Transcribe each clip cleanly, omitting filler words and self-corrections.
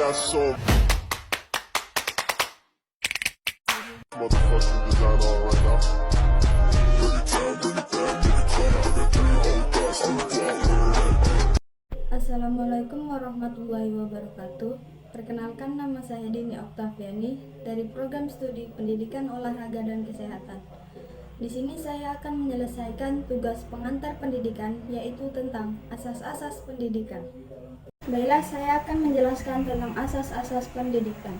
got so motherfucking design on right now. Bring it down, bring it down, bring it down. I got 3 whole thoughts to Assalamualaikum warahmatullahi wabarakatuh. Perkenalkan, nama saya Dini Oktaviani dari Program Studi Pendidikan Olahraga dan Kesehatan. Di sini saya akan menyelesaikan tugas pengantar pendidikan, yaitu tentang asas-asas pendidikan. Baiklah, saya akan menjelaskan tentang asas-asas pendidikan.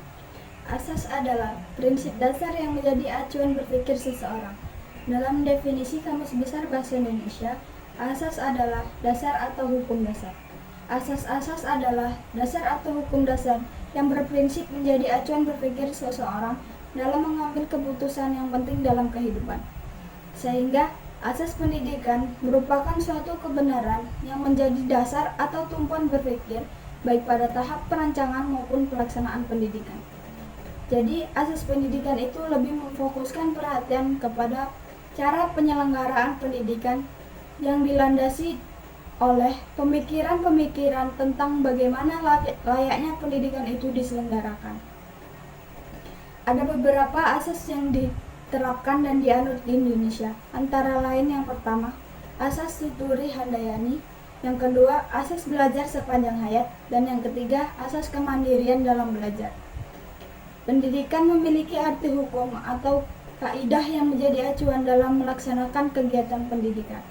Asas adalah prinsip dasar yang menjadi acuan berpikir seseorang. Dalam definisi Kamus Besar Bahasa Indonesia, asas adalah dasar atau hukum dasar. Asas-asas adalah dasar atau hukum dasar yang berprinsip menjadi acuan berpikir seseorang dalam mengambil keputusan yang penting dalam kehidupan. Sehingga asas pendidikan merupakan suatu kebenaran yang menjadi dasar atau tumpuan berpikir baik pada tahap perancangan maupun pelaksanaan pendidikan. Jadi, asas pendidikan itu lebih memfokuskan perhatian kepada cara penyelenggaraan pendidikan yang dilandasi oleh pemikiran-pemikiran tentang bagaimana layaknya pendidikan itu diselenggarakan. Ada beberapa asas yang diterapkan dan dianut di Indonesia, antara lain yang pertama, asas Tuturi Handayani, yang kedua, asas belajar sepanjang hayat, dan yang ketiga, asas kemandirian dalam belajar. Pendidikan memiliki arti hukum atau kaidah yang menjadi acuan dalam melaksanakan kegiatan pendidikan.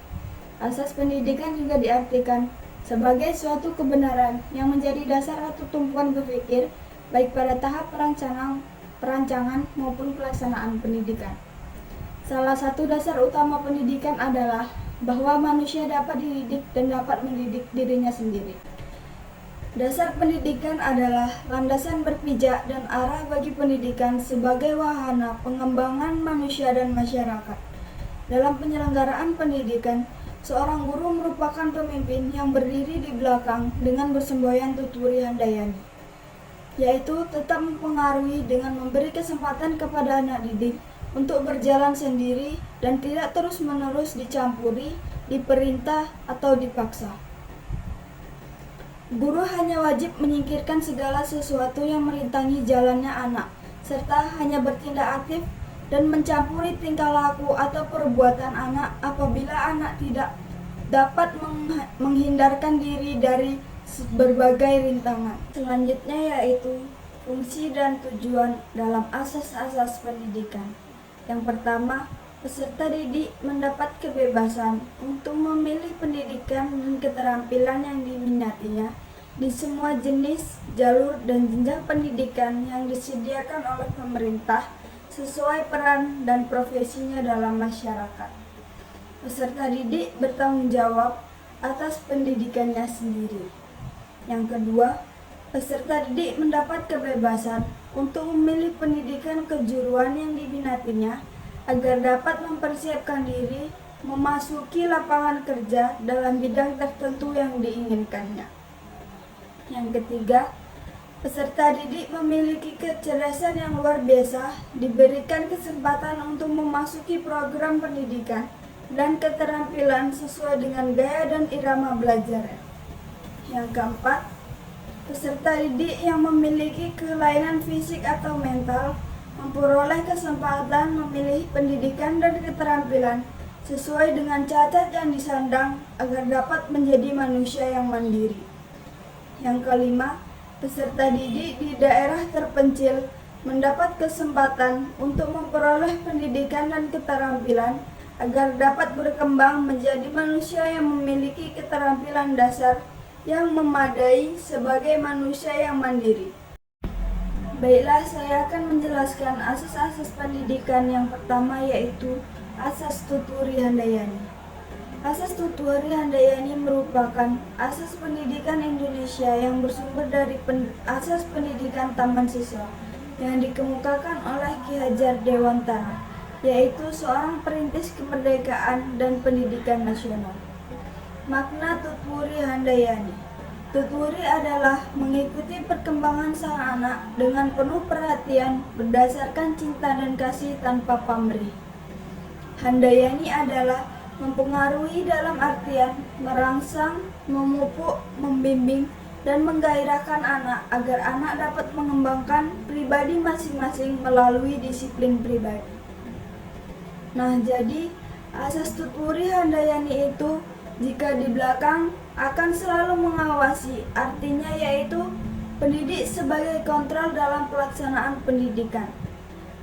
Asas pendidikan juga diartikan sebagai suatu kebenaran yang menjadi dasar atau tumpuan berpikir baik pada tahap perancangan maupun pelaksanaan pendidikan. Salah satu dasar utama pendidikan adalah bahwa manusia dapat dididik dan dapat mendidik dirinya sendiri. Dasar pendidikan adalah landasan berpijak dan arah bagi pendidikan sebagai wahana pengembangan manusia dan masyarakat. Dalam penyelenggaraan pendidikan, seorang guru merupakan pemimpin yang berdiri di belakang dengan bersemboyan Tuturi Handayani, yaitu tetap mempengaruhi dengan memberi kesempatan kepada anak didik untuk berjalan sendiri dan tidak terus-menerus dicampuri, diperintah, atau dipaksa. Guru hanya wajib menyingkirkan segala sesuatu yang merintangi jalannya anak, serta hanya bertindak aktif dan mencampuri tingkah laku atau perbuatan anak apabila anak tidak dapat menghindarkan diri dari berbagai rintangan. Selanjutnya yaitu fungsi dan tujuan dalam asas-asas pendidikan. Yang pertama, peserta didik mendapat kebebasan untuk memilih pendidikan dan keterampilan yang diminatinya di semua jenis, jalur, dan jenjang pendidikan yang disediakan oleh pemerintah sesuai peran dan profesinya dalam masyarakat. Peserta didik bertanggung jawab atas pendidikannya sendiri. Yang kedua, peserta didik mendapat kebebasan untuk memilih pendidikan kejuruan yang diminatinya agar dapat mempersiapkan diri memasuki lapangan kerja dalam bidang tertentu yang diinginkannya. Yang ketiga, peserta didik memiliki kecerdasan yang luar biasa, diberikan kesempatan untuk memasuki program pendidikan dan keterampilan sesuai dengan gaya dan irama belajar. Yang keempat, peserta didik yang memiliki kelainan fisik atau mental memperoleh kesempatan memilih pendidikan dan keterampilan sesuai dengan cacat yang disandang agar dapat menjadi manusia yang mandiri. Yang kelima, peserta didik di daerah terpencil mendapat kesempatan untuk memperoleh pendidikan dan keterampilan agar dapat berkembang menjadi manusia yang memiliki keterampilan dasar yang memadai sebagai manusia yang mandiri. Baiklah, saya akan menjelaskan asas-asas pendidikan yang pertama, yaitu asas Tuturi Handayani. Asas Tuturi Handayani merupakan asas pendidikan Indonesia yang bersumber dari asas pendidikan taman siswa yang dikemukakan oleh Ki Hajar Dewantara, yaitu seorang perintis kemerdekaan dan pendidikan nasional. Makna Tuturi Handayani: tuturi adalah mengikuti perkembangan sang anak dengan penuh perhatian berdasarkan cinta dan kasih tanpa pamrih. Handayani adalah mempengaruhi dalam artian merangsang, memupuk, membimbing, dan menggairahkan anak agar anak dapat mengembangkan pribadi masing-masing melalui disiplin pribadi. Nah, jadi asas Tutwuri Handayani itu jika di belakang akan selalu mengawasi, artinya yaitu pendidik sebagai kontrol dalam pelaksanaan pendidikan.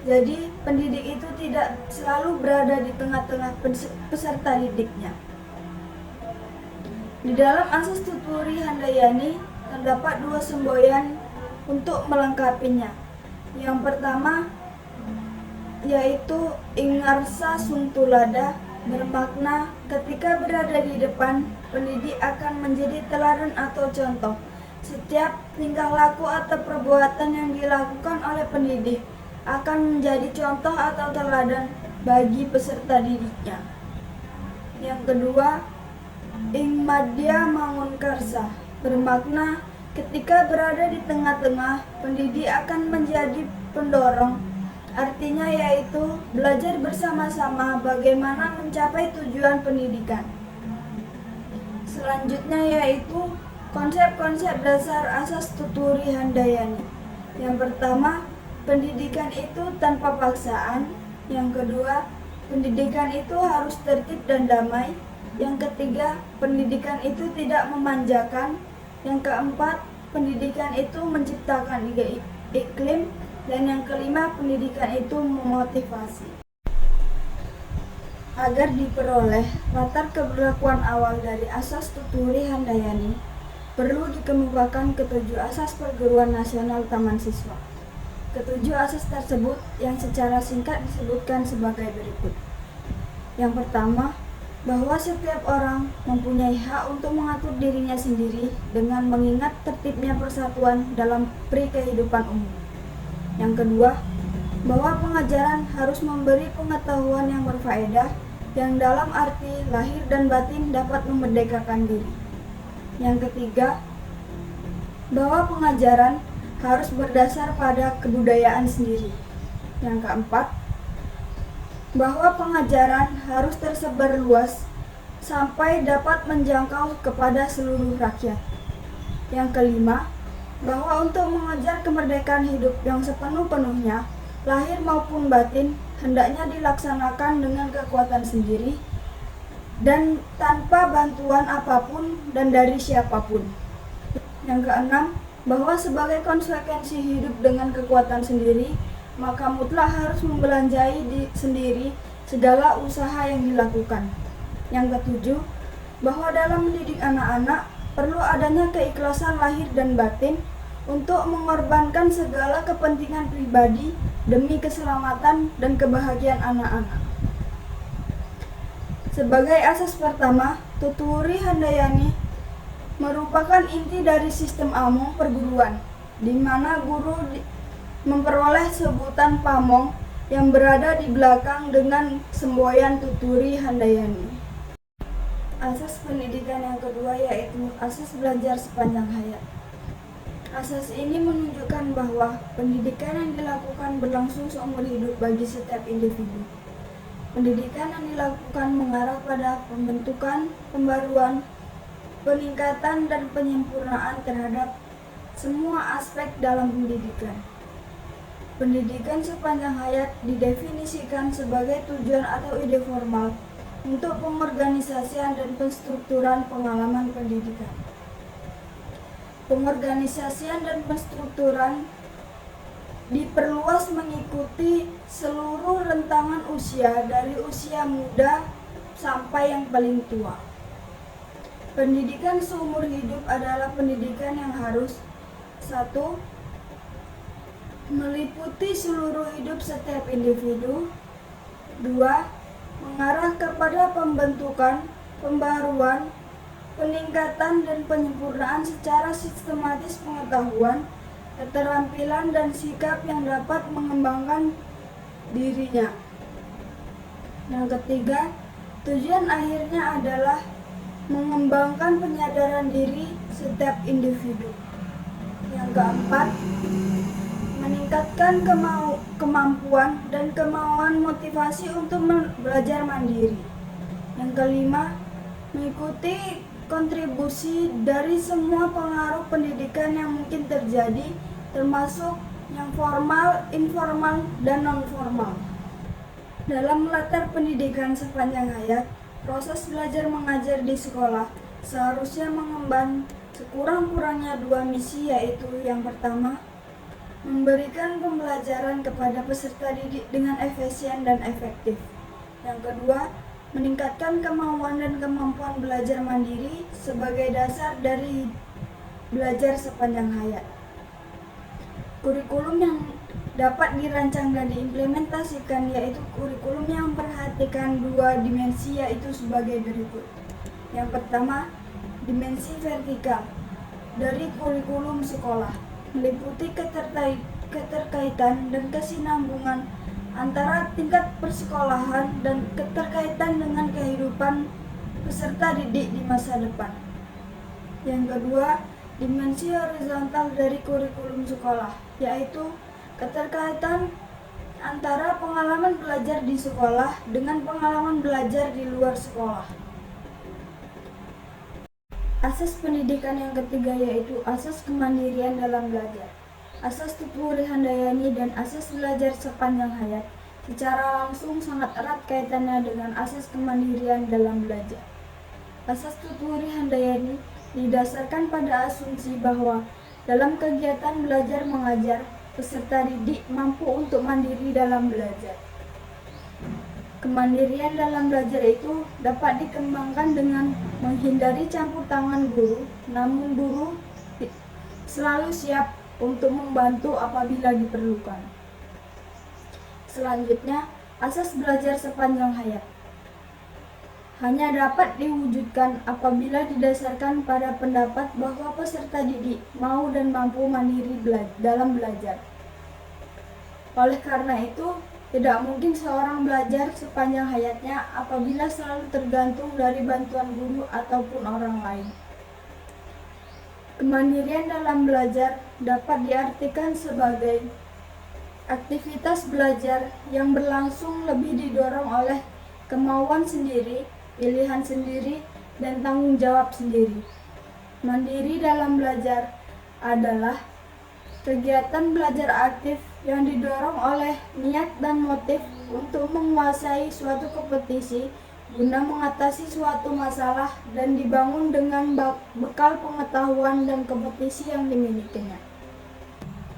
Jadi, pendidik itu tidak selalu berada di tengah-tengah peserta didiknya. Di dalam asas Tutwuri Handayani terdapat dua semboyan untuk melengkapinya. Yang pertama yaitu Ingarsa Suntulada, bermakna ketika berada di depan, pendidik akan menjadi teladan atau contoh. Setiap tingkah laku atau perbuatan yang dilakukan oleh pendidik akan menjadi contoh atau teladan bagi peserta didiknya. Yang kedua, Ing Madya Mangunkarsa, bermakna ketika berada di tengah-tengah, pendidik akan menjadi pendorong. Artinya yaitu belajar bersama-sama bagaimana mencapai tujuan pendidikan. Selanjutnya yaitu konsep-konsep dasar asas Tutwuri Handayani. Yang pertama, pendidikan itu tanpa paksaan. Yang kedua, pendidikan itu harus tertib dan damai. Yang ketiga, pendidikan itu tidak memanjakan. Yang keempat, pendidikan itu menciptakan iklim. Dan yang kelima, pendidikan itu memotivasi. Agar diperoleh latar keberlakuan awal dari asas Tutwuri Handayani, perlu dikemukakan ketujuh asas perguruan nasional taman siswa. Ketujuh asas tersebut yang secara singkat disebutkan sebagai berikut. Yang pertama, bahwa setiap orang mempunyai hak untuk mengatur dirinya sendiri dengan mengingat tertibnya persatuan dalam kehidupan umum. Yang kedua, bahwa pengajaran harus memberi pengetahuan yang berfaedah, yang dalam arti lahir dan batin dapat memerdekakan diri. Yang ketiga, bahwa pengajaran harus berdasar pada kebudayaan sendiri. Yang keempat, bahwa pengajaran harus tersebar luas sampai dapat menjangkau kepada seluruh rakyat. Yang kelima, bahwa untuk mengejar kemerdekaan hidup yang sepenuh-penuhnya, lahir maupun batin, hendaknya dilaksanakan dengan kekuatan sendiri dan tanpa bantuan apapun dan dari siapapun. Yang keenam, bahwa sebagai konsekuensi hidup dengan kekuatan sendiri, maka mutlak harus membelanjai sendiri segala usaha yang dilakukan. Yang ketujuh, bahwa dalam mendidik anak-anak perlu adanya keikhlasan lahir dan batin untuk mengorbankan segala kepentingan pribadi demi keselamatan dan kebahagiaan anak-anak. Sebagai asas pertama, Tutwuri Handayani merupakan inti dari sistem ilmu perguruan, di mana guru memperoleh sebutan pamong yang berada di belakang dengan semboyan Tutwuri Handayani. Asas pendidikan yang kedua yaitu asas belajar sepanjang hayat. Asas ini menunjukkan bahwa pendidikan yang dilakukan berlangsung seumur hidup bagi setiap individu. Pendidikan yang dilakukan mengarah pada pembentukan, pembaruan, peningkatan, dan penyempurnaan terhadap semua aspek dalam pendidikan. Pendidikan sepanjang hayat didefinisikan sebagai tujuan atau ide formal untuk pengorganisasian dan penstrukturan pengalaman pendidikan. Pengorganisasian dan penstrukturan diperluas mengikuti seluruh rentangan usia dari usia muda sampai yang paling tua. Pendidikan seumur hidup adalah pendidikan yang harus 1. Meliputi seluruh hidup setiap individu. 2. Mengarah kepada pembentukan, pembaruan, peningkatan dan penyempurnaan secara sistematis pengetahuan, keterampilan dan sikap yang dapat mengembangkan dirinya. Yang ketiga, tujuan akhirnya adalah mengembangkan penyadaran diri setiap individu. Yang keempat, meningkatkan kemampuan dan kemauan motivasi untuk belajar mandiri. Yang kelima, mengikuti kontribusi dari semua pengaruh pendidikan yang mungkin terjadi, termasuk yang formal, informal, dan non-formal. Dalam latar pendidikan sepanjang hayat, proses belajar mengajar di sekolah seharusnya mengemban sekurang-kurangnya dua misi, yaitu yang pertama, memberikan pembelajaran kepada peserta didik dengan efisien dan efektif. Yang kedua, meningkatkan kemauan dan kemampuan belajar mandiri sebagai dasar dari belajar sepanjang hayat. Kurikulum yang dapat dirancang dan diimplementasikan yaitu kurikulum yang memperhatikan dua dimensi, yaitu sebagai berikut. Yang pertama, dimensi vertikal dari kurikulum sekolah meliputi keterkaitan dan kesinambungan antara tingkat persekolahan dan keterkaitan dengan kehidupan peserta didik di masa depan. Yang kedua, dimensi horizontal dari kurikulum sekolah, yaitu keterkaitan antara pengalaman belajar di sekolah dengan pengalaman belajar di luar sekolah. Asas pendidikan yang ketiga yaitu asas kemandirian dalam belajar. Asas Tutwuri Handayani dan asas belajar sepanjang hayat secara langsung sangat erat kaitannya dengan asas kemandirian dalam belajar. Asas Tutwuri Handayani didasarkan pada asumsi bahwa dalam kegiatan belajar mengajar, peserta didik mampu untuk mandiri dalam belajar. Kemandirian dalam belajar itu dapat dikembangkan dengan menghindari campur tangan guru, namun guru selalu siap untuk membantu apabila diperlukan. Selanjutnya, asas belajar sepanjang hayat hanya dapat diwujudkan apabila didasarkan pada pendapat bahwa peserta didik mau dan mampu mandiri dalam belajar. Oleh karena itu, tidak mungkin seorang belajar sepanjang hayatnya apabila selalu tergantung dari bantuan guru ataupun orang lain. Kemandirian dalam belajar dapat diartikan sebagai aktivitas belajar yang berlangsung lebih didorong oleh kemauan sendiri, pilihan sendiri, dan tanggung jawab sendiri. Mandiri dalam belajar adalah kegiatan belajar aktif yang didorong oleh niat dan motif untuk menguasai suatu kompetisi guna mengatasi suatu masalah dan dibangun dengan bekal pengetahuan dan kompetisi yang dimilikinya.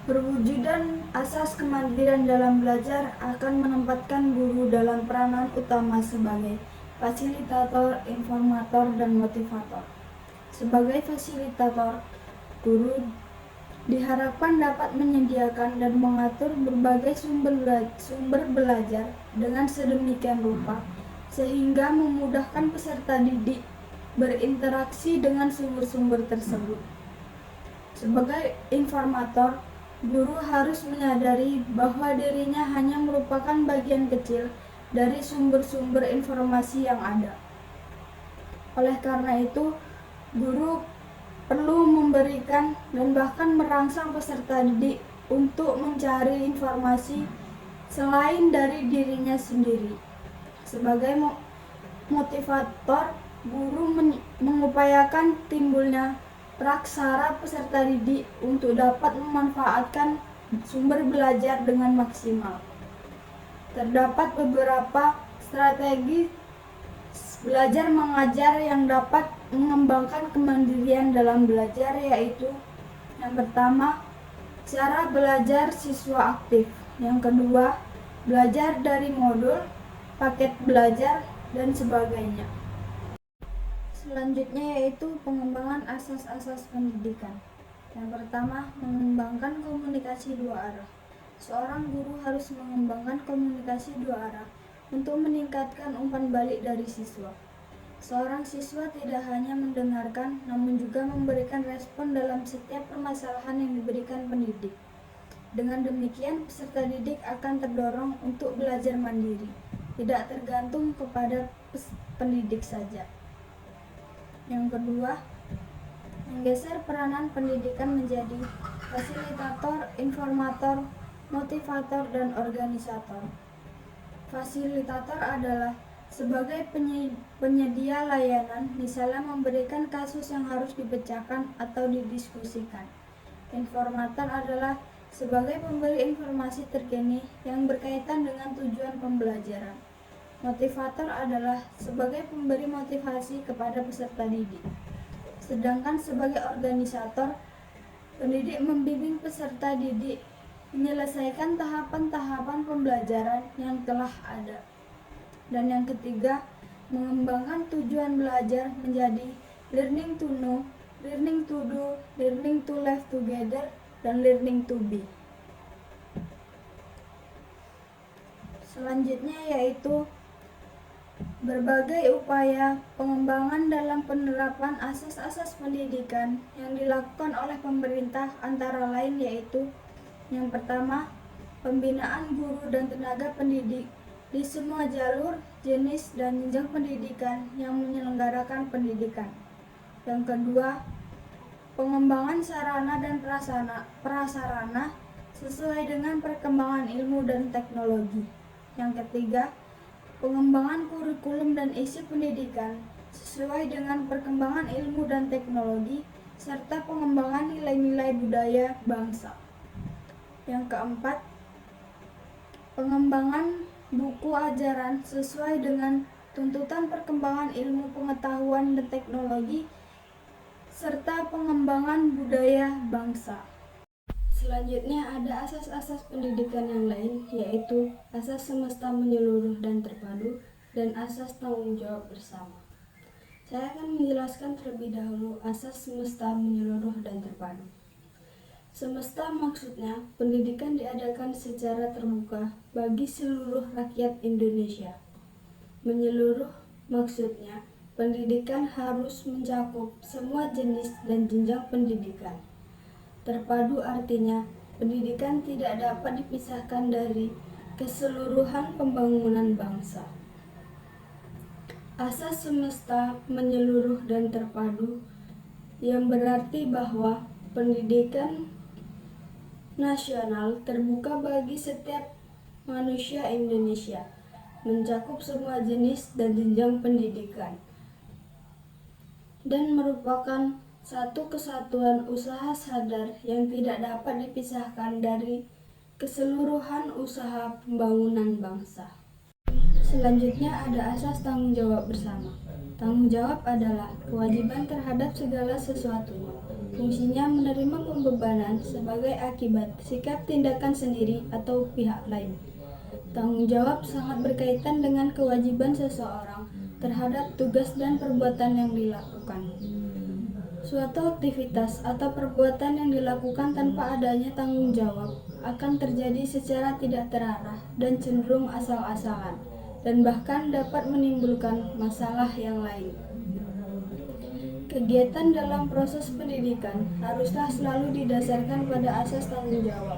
Perwujudan asas kemandirian dalam belajar akan menempatkan guru dalam peranan utama sebagai fasilitator, informator, dan motivator. Sebagai fasilitator, guru diharapkan dapat menyediakan dan mengatur berbagai sumber belajar dengan sedemikian rupa sehingga memudahkan peserta didik berinteraksi dengan sumber-sumber tersebut. Sebagai informator, guru harus menyadari bahwa dirinya hanya merupakan bagian kecil dari sumber-sumber informasi yang ada. Oleh karena itu, guru perlu memberikan dan bahkan merangsang peserta didik untuk mencari informasi selain dari dirinya sendiri. Sebagai motivator, guru mengupayakan timbulnya praksara peserta didik untuk dapat memanfaatkan sumber belajar dengan maksimal. Terdapat beberapa strategi belajar mengajar yang dapat mengembangkan kemandirian dalam belajar, yaitu yang pertama, cara belajar siswa aktif. Yang kedua, belajar dari modul, paket belajar, dan sebagainya. Selanjutnya yaitu pengembangan asas-asas pendidikan. Yang pertama, mengembangkan komunikasi dua arah. Seorang guru harus mengembangkan komunikasi dua arah untuk meningkatkan umpan balik dari siswa. Seorang siswa tidak hanya mendengarkan, namun juga memberikan respon dalam setiap permasalahan yang diberikan pendidik. Dengan demikian, peserta didik akan terdorong untuk belajar mandiri, tidak tergantung kepada pendidik saja. Yang kedua, menggeser peranan pendidikan menjadi fasilitator, informator, motivator, dan organisator. Fasilitator adalah sebagai penyedia layanan, misalnya memberikan kasus yang harus dipecahkan atau didiskusikan. Informator adalah sebagai pemberi informasi terkini yang berkaitan dengan tujuan pembelajaran. Motivator adalah sebagai pemberi motivasi kepada peserta didik. Sedangkan sebagai organisator, pendidik membimbing peserta didik menyelesaikan tahapan-tahapan pembelajaran yang telah ada. Dan yang ketiga, mengembangkan tujuan belajar menjadi learning to know, learning to do, learning to live together, dan learning to be. Selanjutnya yaitu berbagai upaya pengembangan dalam penerapan asas-asas pendidikan yang dilakukan oleh pemerintah, antara lain yaitu yang pertama, pembinaan guru dan tenaga pendidik di semua jalur, jenis, dan jenjang pendidikan yang menyelenggarakan pendidikan. Yang kedua, pengembangan sarana dan prasarana sesuai dengan perkembangan ilmu dan teknologi. Yang ketiga, pengembangan kurikulum dan isi pendidikan sesuai dengan perkembangan ilmu dan teknologi, serta pengembangan nilai-nilai budaya bangsa. Yang keempat, pengembangan buku ajaran sesuai dengan tuntutan perkembangan ilmu pengetahuan dan teknologi, serta pengembangan budaya bangsa. Selanjutnya ada asas-asas pendidikan yang lain, yaitu asas semesta menyeluruh dan terpadu, dan asas tanggung jawab bersama. Saya akan menjelaskan terlebih dahulu asas semesta menyeluruh dan terpadu. Semesta maksudnya pendidikan diadakan secara terbuka bagi seluruh rakyat Indonesia. Menyeluruh maksudnya pendidikan harus mencakup semua jenis dan jenjang pendidikan. Terpadu artinya pendidikan tidak dapat dipisahkan dari keseluruhan pembangunan bangsa. Asas semesta menyeluruh dan terpadu yang berarti bahwa pendidikan nasional terbuka bagi setiap manusia Indonesia, mencakup semua jenis dan jenjang pendidikan, dan merupakan satu kesatuan usaha sadar yang tidak dapat dipisahkan dari keseluruhan usaha pembangunan bangsa. Selanjutnya ada asas tanggung jawab bersama. Tanggung jawab adalah kewajiban terhadap segala sesuatunya. Fungsinya menerima pembebanan sebagai akibat sikap tindakan sendiri atau pihak lain. Tanggung jawab sangat berkaitan dengan kewajiban seseorang terhadap tugas dan perbuatan yang dilakukan. Suatu aktivitas atau perbuatan yang dilakukan tanpa adanya tanggung jawab akan terjadi secara tidak terarah dan cenderung asal-asalan, dan bahkan dapat menimbulkan masalah yang lain. Kegiatan dalam proses pendidikan haruslah selalu didasarkan pada asas tanggung jawab,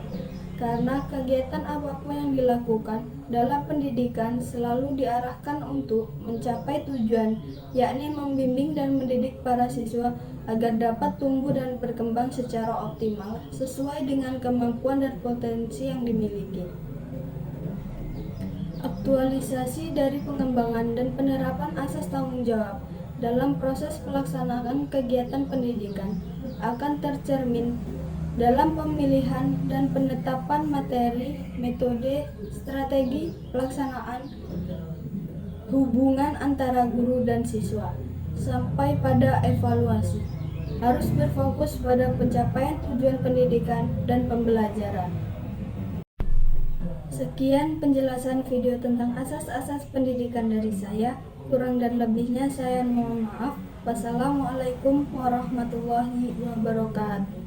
karena kegiatan apapun yang dilakukan dalam pendidikan selalu diarahkan untuk mencapai tujuan, yakni membimbing dan mendidik para siswa agar dapat tumbuh dan berkembang secara optimal sesuai dengan kemampuan dan potensi yang dimiliki. Aktualisasi dari pengembangan dan penerapan asas tanggung jawab dalam proses pelaksanaan kegiatan pendidikan akan tercermin dalam pemilihan dan penetapan materi, metode, strategi pelaksanaan, hubungan antara guru dan siswa, sampai pada evaluasi. Harus berfokus pada pencapaian tujuan pendidikan dan pembelajaran. Sekian penjelasan video tentang asas-asas pendidikan dari saya. Kurang dan lebihnya saya mohon maaf. Wassalamualaikum warahmatullahi wabarakatuh.